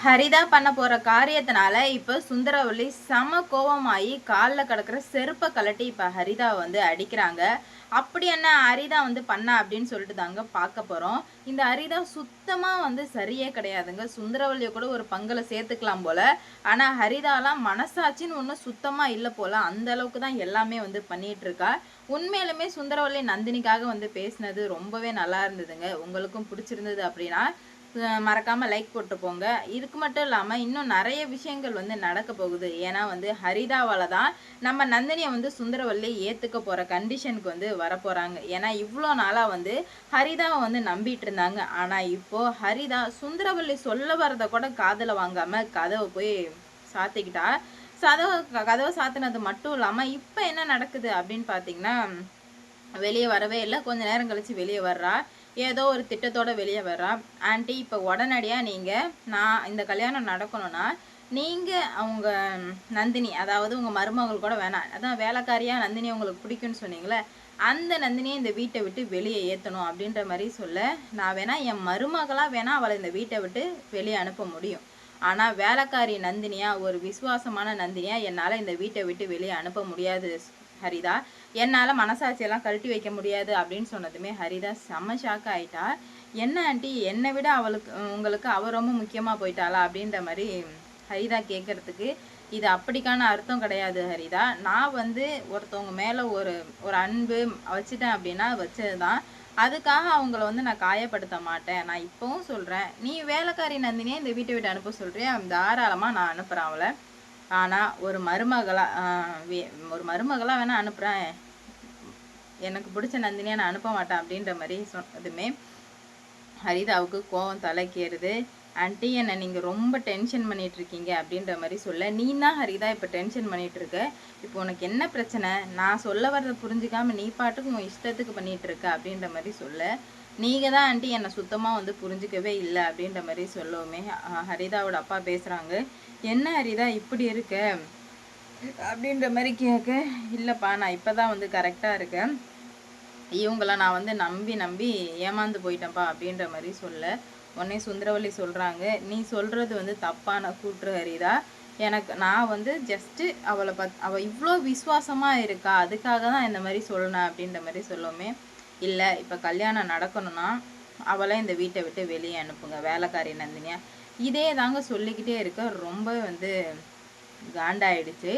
ஹரிதா பண்ண போற காரியத்தினால இப்ப சுந்தரவல்லி சம கோவமாயி கால்ல கிடக்குற செருப்பை கலட்டி இப்ப ஹரிதா வந்து அடிக்கிறாங்க. அப்படி என்ன ஹரிதா வந்து பண்ணா அப்படின்னு சொல்லிட்டு தாங்க பார்க்க போறோம். இந்த ஹரிதா சுத்தமா வந்து சரியே கிடையாதுங்க. சுந்தரவல்லிய கூட ஒரு பங்குல சேர்த்துக்கலாம் போல. ஆனா ஹரிதாலாம் மனசாட்சின்னு ஒன்றும் சுத்தமா இல்லை போல. அந்த அளவுக்கு தான் எல்லாமே வந்து பண்ணிட்டு இருக்கா. உண்மையிலுமே சுந்தரவல்லி நந்தினிக்காக வந்து பேசினது ரொம்பவே நல்லா இருந்ததுங்க. உங்களுக்கும் பிடிச்சிருந்தது அப்படின்னா மறக்காம லைக் போட்டு போங்க. இதுக்கு மட்டும் இல்லாம இன்னும் நிறைய விஷயங்கள் வந்து நடக்க போகுது. ஏன்னா வந்து ஹரிதாவால தான் நம்ம நந்தினியை வந்து சுந்தரவல்லி ஏத்துக்க போற கண்டிஷனுக்கு வந்து வரப்போறாங்க. ஏன்னா இவ்வளோ நாளா வந்து ஹரிதாவை வந்து நம்பிட்டு இருந்தாங்க. ஆனா இப்போ ஹரிதா சுந்தரவல்லி சொல்ல வரத கூட காதுல வாங்காம கதவை போய் சாத்திக்கிட்டா. கதவை சாத்தினது மட்டும் இல்லாம இப்ப என்ன நடக்குது அப்படின்னு பாத்தீங்கன்னா, வெளியே வரவே இல்லை. கொஞ்ச நேரம் கழிச்சு வெளியே வர்றா. ஏதோ ஒரு திட்டத்தோட வெளியே வர்றா. ஆண்டி இப்போ உடனடியாக நீங்கள் நான் இந்த கல்யாணம் நடக்கணும்னா நீங்கள் அவங்க நந்தினி, அதாவது உங்கள் மருமகள் கூட வேணாம், அதான் வேலைக்காரியாக நந்தினி உங்களுக்கு பிடிக்கும்னு சொன்னீங்களே, அந்த நந்தினியை இந்த வீட்டை விட்டு வெளியே ஏற்றணும் அப்படின்ற மாதிரி சொல்ல, நான் வேணா என் மருமகளாக வேணா அவளை இந்த வீட்டை விட்டு வெளியே அனுப்ப முடியும். ஆனால் வேலைக்காரி நந்தினியா, ஒரு விசுவாசமான நந்தினியா என்னால் இந்த வீட்டை விட்டு வெளியே அனுப்ப முடியாது ஹரிதா. என்னால் மனசாட்சியெல்லாம் கழட்டி வைக்க முடியாது அப்படின்னு சொன்னதுமே ஹரிதா செம்ம ஷாக் ஆயிட்டா. என்ன ஆண்டி, என்னை விட உங்களுக்கு அவள் ரொம்ப முக்கியமாக போயிட்டாளா அப்படின்ற மாதிரி ஹரிதா கேட்கறதுக்கு, இது அப்படிக்கான அர்த்தம் கிடையாது ஹரிதா. நான் வந்து ஒருத்தவங்க மேலே ஒரு ஒரு அன்பு வச்சுட்டேன் அப்படின்னா வச்சது தான். அதுக்காக அவங்கள வந்து நான் காயப்படுத்த மாட்டேன். நான் இப்போவும் சொல்கிறேன், நீ வேலைக்காரி நந்தினியை இந்த வீட்டை விட்டு அனுப்ப சொல்கிறேன், தாராளமாக நான் அனுப்புகிறேன் அவளை. ஆனால் ஒரு மருமகளாக வேணால் அனுப்புகிறேன், எனக்கு பிடிச்ச நந்தினியை நான் அனுப்ப மாட்டேன் அப்படின்ற மாதிரி சொன்னதுமே ஹரிதாவுக்கு கோவம் தலைக்கேறுது. ஆண்டி, என்னை நீங்கள் ரொம்ப டென்ஷன் பண்ணிட்டு இருக்கீங்க அப்படின்ற மாதிரி சொல்ல, நீ தான் ஹரிதா இப்போ டென்ஷன் பண்ணிட்டு இருக்க, இப்போ உனக்கு என்ன பிரச்சனை, நான் சொல்ல வர்றதை புரிஞ்சுக்காம நீ பாட்டுக்கு உன் இஷ்டத்துக்கு பண்ணிட்டு இருக்க அப்படின்ற மாதிரி சொல்ல, நீங்கள் தான் ஆண்டி என்னை சுத்தமாக வந்து புரிஞ்சிக்கவே இல்லை அப்படின்ற மாதிரி சொல்லவுமே ஹரிதாவோட அப்பா பேசுகிறாங்க. என்ன ஹரிதா இப்படி இருக்க அப்படின்ற மாதிரி கேட்க, இல்லைப்பா நான் இப்போ தான் வந்து கரெக்டாக இருக்கேன், இவங்கள நான் வந்து நம்பி ஏமாந்து போயிட்டேன்ப்பா அப்படின்ற மாதிரி சொல்ல, உடனே சுந்தரவல்லி சொல்கிறாங்க, நீ சொல்கிறது வந்து தப்பான கூற்று ஹரிதா. நான் வந்து ஜஸ்ட்டு அவள் இவ்வளோ விசுவாசமாக இருக்கா, அதுக்காக தான் இந்த மாதிரி சொல்லணும் அப்படின்ற மாதிரி சொல்லுவோமே, இல்லை இப்போ கல்யாணம் நடக்கணும்னா அவளை இந்த வீட்டை விட்டு வெளியே அனுப்புங்க வேலைக்காரி நந்தினியா. இதே தாங்க சொல்லிக்கிட்டே இருக்க. ரொம்ப வந்து காண்டாயிடுச்சு.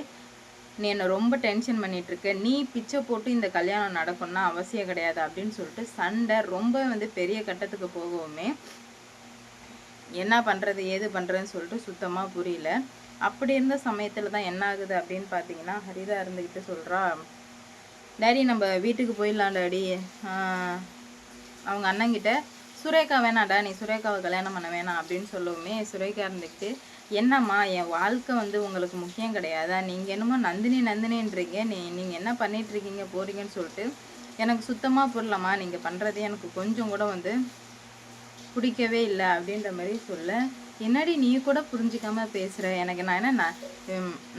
நீ என்னை ரொம்ப டென்ஷன் பண்ணிகிட்ருக்க, நீ பிச்சை போட்டு இந்த கல்யாணம் நடக்கணும்னா அவசியம் கிடையாது அப்படின்னு சொல்லிட்டு சண்டை ரொம்ப வந்து பெரிய கட்டத்துக்கு போகவுமே என்ன பண்ணுறது ஏது பண்ணுறதுன்னு சொல்லிட்டு சுத்தமாக புரியல. அப்படி இருந்த சமயத்தில் தான் என்ன ஆகுது அப்படின்னு பார்த்தீங்கன்னா, ஹரிதா இருந்துக்கிட்டு சொல்கிறா, டேடி நம்ம வீட்டுக்கு போயிடலாம் டாடி. அவங்க அண்ணங்கிட்ட, சுரேகா வேணாடா, நீ சுரேகாவை கல்யாணம் பண்ண வேணாம் அப்படின்னு சொல்லவுமே சுரேகா இருந்துக்கிட்டு, என்னம்மா என் வாழ்க்கை வந்து உங்களுக்கு முக்கியம் கிடையாதா, நீங்கள் என்னமோ நந்தினின்றீங்க, நீங்கள் என்ன பண்ணிகிட்ருக்கீங்க போகிறீங்கன்னு சொல்லிட்டு எனக்கு சுத்தமாக புரியலம்மா, நீங்கள் பண்ணுறதே எனக்கு கொஞ்சம் கூட வந்து பிடிக்கவே இல்லை அப்படின்ற மாதிரி சொல்ல, என்னடி நீ கூட புரிஞ்சிக்காமல் பேசுகிற, எனக்கு நான் என்ன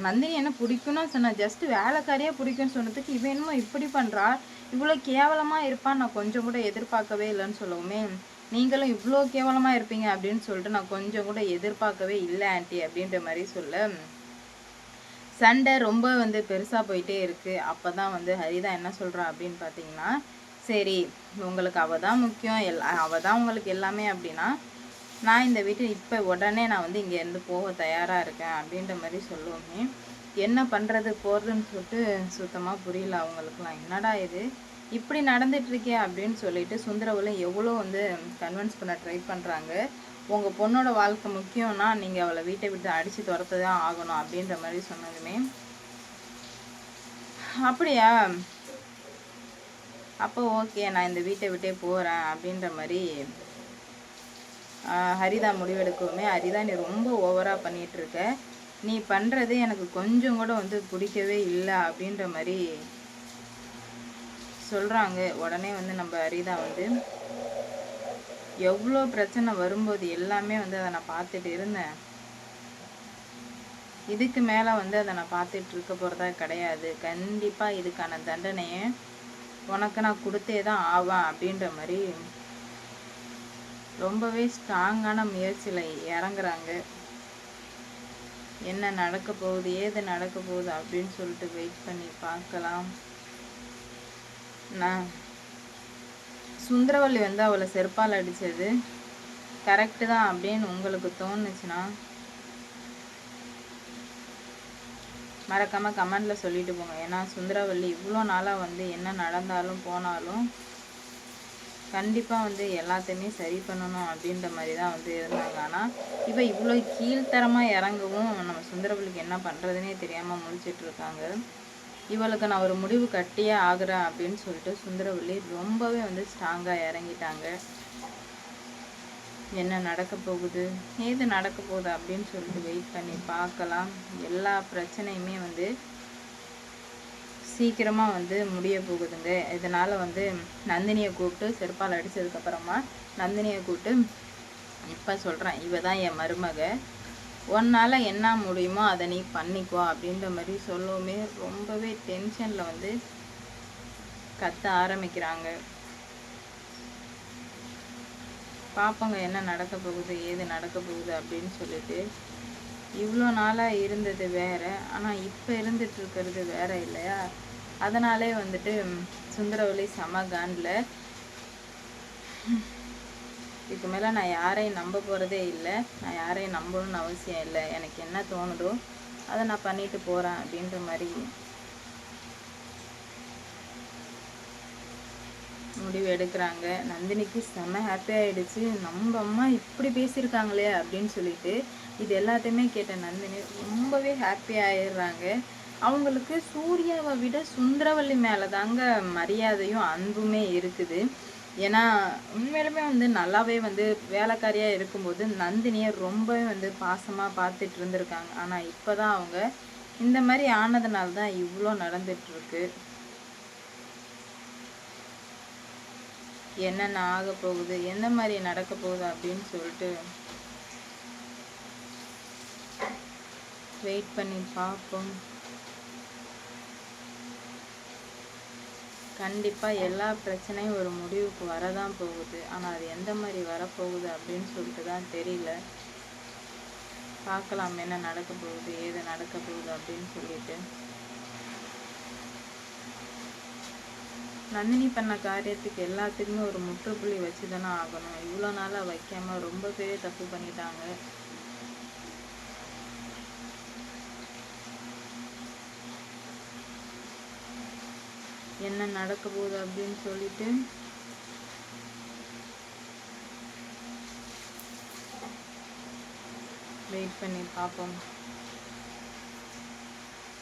நந்தினி என்ன பிடிக்கும்னு சொன்னேன், ஜஸ்ட்டு வேலைக்காரியாக பிடிக்கும்னு சொன்னதுக்கு இவன் என்னமோ இப்படி பண்ணுறா, இவ்வளோ கேவலமாக இருப்பான்னு நான் கொஞ்சம் கூட எதிர்பார்க்கவே இல்லைன்னு சொல்லவுமே, நீங்களும் இவ்வளோ கேவலமாக இருப்பீங்க அப்படின்னு சொல்லிட்டு நான் கொஞ்சம் கூட எதிர்பார்க்கவே இல்லை ஆண்டி அப்படின்ற மாதிரி சொல்ல, சண்டை ரொம்ப வந்து பெருசாக போயிட்டே இருக்குது. அப்போ தான் வந்து ஹரிதா என்ன சொல்கிறா அப்படின்னு பார்த்தீங்கன்னா, சரி உங்களுக்கு அவள் தான் முக்கியம், அவள் தான் உங்களுக்கு எல்லாமே அப்படின்னா, நான் இந்த வீட்டை இப்போ உடனே நான் வந்து இங்கேருந்து போக தயாராக இருக்கேன் அப்படின்ற மாதிரி சொல்லுவோமே, என்ன பண்ணுறது போகிறதுன்னு சொல்லிட்டு சுத்தமாக புரியல அவங்களுக்குலாம். என்னடா இது இப்படி நடந்துட்டுருக்கே அப்படின்னு சொல்லிட்டு சுந்தரவல்லி எவ்வளோ வந்து கன்வின்ஸ் பண்ண ட்ரை பண்ணுறாங்க. உங்கள் பொண்ணோட வாழ்க்கை முக்கியம்னா நீங்கள் அவளை வீட்டை விட்டு அடித்து துரத்து தான் ஆகணும் அப்படின்ற மாதிரி சொன்னதுமே, அப்படியா அப்போ ஓகே நான் இந்த வீட்டை விட்டே போகிறேன் அப்படின்ற மாதிரி ஹரிதா முடிவெடுக்கவுமே, ஹரிதா நீ ரொம்ப ஓவராக பண்ணிகிட்ருக்க, நீ பண்ணுறது எனக்கு கொஞ்சம் கூட வந்து பிடிக்கவே இல்லை அப்படின்ற மாதிரி சொல்கிறாங்க. உடனே வந்து நம்ம ஹரிதா வந்து, எவ்வளோ பிரச்சனை வரும்போது எல்லாமே வந்து அதை நான் பார்த்துட்டு இருந்தேன், இதுக்கு மேலே வந்து அதை நான் பார்த்துட்டு இருக்க போகிறதா கிடையாது, கண்டிப்பாக இதுக்கான தண்டனையை உனக்கு நான் கொடுத்தே தான் ஆவேன் அப்படின்ற மாதிரி ரொம்பவே ஸ்ட்ராங்கான முயற்சியில் இறங்குறாங்க. என்ன நடக்க போகுது, ஏது நடக்க போகுது அப்படின்னு சொல்லிட்டு வெயிட் பண்ணி பார்க்கலாம். நான் சுந்தரவல்லி வந்து அவளை செருப்பால் அடித்தது கரெக்டு தான் அப்படின்னு உங்களுக்கு தோணுச்சுன்னா மறக்காமல் கமெண்டில் சொல்லிட்டு போங்க. ஏன்னா சுந்தரவல்லி இவ்வளோ நாளாக வந்து என்ன நடந்தாலும் போனாலும் கண்டிப்பாக வந்து எல்லாத்தையுமே சரி பண்ணணும் அப்படின்ற மாதிரி தான் வந்து இருந்தாங்க. ஆனால் இப்போ இவ்வளோ கீழ்த்தரமாக இறங்கவும் நம்ம சுந்தரவல்லிக்கு என்ன பண்ணுறதுனே தெரியாமல் முழிச்சிட்ருக்காங்க. இவளுக்கு நான் ஒரு முடிவு கட்டியே ஆகுறேன் அப்படின்னு சொல்லிட்டு சுந்தரவல்லி ரொம்பவே வந்து ஸ்ட்ராங்காக இறங்கிட்டாங்க. என்ன நடக்க போகுது, ஏது நடக்க போகுது அப்படின்னு சொல்லிட்டு வெயிட் பண்ணி பார்க்கலாம். எல்லா பிரச்சனையுமே வந்து சீக்கிரமாக வந்து முடிய போகுதுங்க. இதனால் வந்து நந்தினியை கூப்பிட்டு செருப்பால் அடித்ததுக்கப்புறமா நந்தினியை கூப்பிட்டு இப்போ சொல்கிறேன், இவ தான் என் மருமக, உன்னால் என்ன முடியுமோ அதை நீ பண்ணிக்கோ அப்படின்ற மாதிரி சொல்லவுமே ரொம்பவே டென்ஷனில் வந்து கத்த ஆரம்பிக்கிறாங்க. பார்ப்போங்க என்ன நடக்க போகுது, ஏது நடக்க போகுது அப்படின்னு சொல்லிட்டு. இவ்வளோ நாளாக இருந்தது வேறு, ஆனால் இப்போ இருந்துகிட்ருக்கிறது வேறு இல்லையா? அதனாலே வந்துட்டு சுந்தரவல்லி செம காண்டில். இதுக்கு மேலே நான் யாரையும் நம்ப போகிறதே இல்லை, நான் யாரையும் நம்பணும்னு அவசியம் இல்லை, எனக்கு என்ன தோணுதோ அதை நான் பண்ணிட்டு போகிறேன் அப்படின்ற மாதிரி முடிவு எடுக்கிறாங்க. நந்தினிக்கு செம்ம ஹாப்பி ஆகிடுச்சு, நம்ம அம்மா இப்படி பேசியிருக்காங்களே அப்படின்னு சொல்லிட்டு. இது எல்லாத்தையுமே கேட்ட நந்தினி ரொம்பவே ஹாப்பி ஆயிடுறாங்க. அவங்களுக்கு சூர்யாவை விட சுந்தரவல்லி மேலே தாங்க மரியாதையும் அன்புமே இருக்குது. ஏன்னா உண்மையிலுமே வந்து நல்லாவே வந்து வேலைக்காரியாக இருக்கும்போது நந்தினியை ரொம்பவே வந்து பாசமாக பார்த்துட்டு இருந்திருக்காங்க. ஆனால் இப்போ தான் அவங்க இந்த மாதிரி ஆனதுனால தான் இவ்வளோ நடந்துட்டுருக்கு. என்னென்ன ஆக போகுது, எந்த மாதிரி நடக்க போகுது அப்படின்னு சொல்லிட்டு வெயிட் பண்ணி பார்ப்போம். கண்டிப்பாக எல்லா பிரச்சனையும் ஒரு முடிவுக்கு வரதான் போகுது. ஆனால் அது எந்த மாதிரி வரப்போகுது அப்படின்னு சொல்லிட்டு தான் தெரியல. பார்க்கலாம் என்ன நடக்க போகுது, ஏது நடக்க போகுது அப்படின்னு சொல்லிட்டு. நந்தினி பண்ண காரியத்துக்கு எல்லாத்துக்குமே ஒரு முற்றுப்புள்ளி வச்சு தானே ஆகணும். இவ்வளோ நாளாக வைக்காமல் ரொம்ப பெரிய தப்பு பண்ணிட்டாங்க. என்ன நடக்க போகுது அப்படின்னு சொல்லிட்டு வெயிட் பண்ணி பார்ப்போம்.